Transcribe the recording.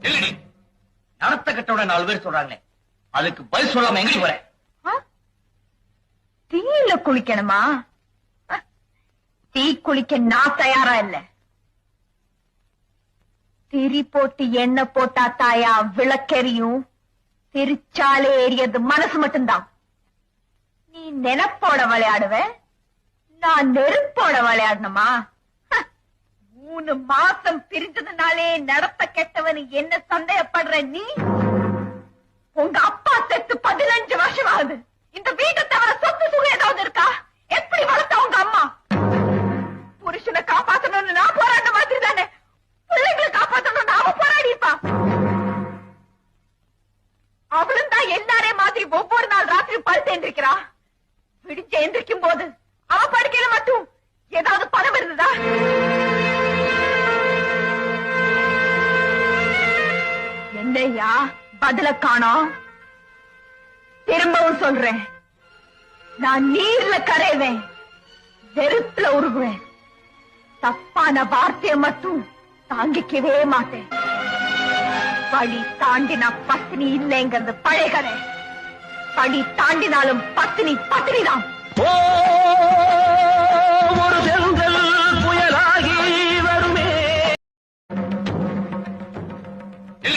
இல்லடி, நடத்த கட்டோட 4 பேர் சொல்றாங்களே, அதுக்கு பதில் சொல்லாம எங்கடி போற? தீயில குளிக்கணுமா? தீ குளிக்க நான் தயாரா இல்ல. திரி போட்டு எண்ணெய் போட்டா தாயா விளக்கெரியும், திருச்சாலே ஏறியது மனசு மட்டும்தான். நீ நெனப்போட விளையாடுவ, நான் நெருப்போட விளையாடணுமா? 3 மாசம் பிரிஞ்சதுனாலே நடத்த கெட்டவனு என்ன சந்தேகப்படுற நீ? உங்க அப்பா செத்து 15 வருஷம் ஆகுது. இந்த வீட்டை தவிர சொத்து சுகம் ஏதாவது இருக்கா? எப்படி வளர்த்த உங்க அம்மா? புருஷனை காப்பாத்தணும்னு நான் போராட்ட மாதிரி தானே பிள்ளைங்களை காப்பாத்தணும்னு அவ போராடி இருப்பா. அவளும் தான் எல்லாரே மாதிரி ஒவ்வொரு நாள் ராத்திரி படுத்து எந்திரிக்கிறா. விடிஞ்சு எந்திரிக்கும் போது அவ படுக்கையில மட்டும் ஏதாவது பணம் இருந்ததா? என்னையா பதில காணோம்? திரும்பவும் சொல்றேன், நான் நீர்ல கரைவேன், நெருப்புல உருகுவேன். தப்பான வார்த்தையை மட்டும் தாங்கிக்கவே மாட்டேன். படி தாண்டினா பத்தினி இல்லைங்கிறது பழைய கதை. படி தாண்டினாலும் பத்தினி பத்தினிதான்.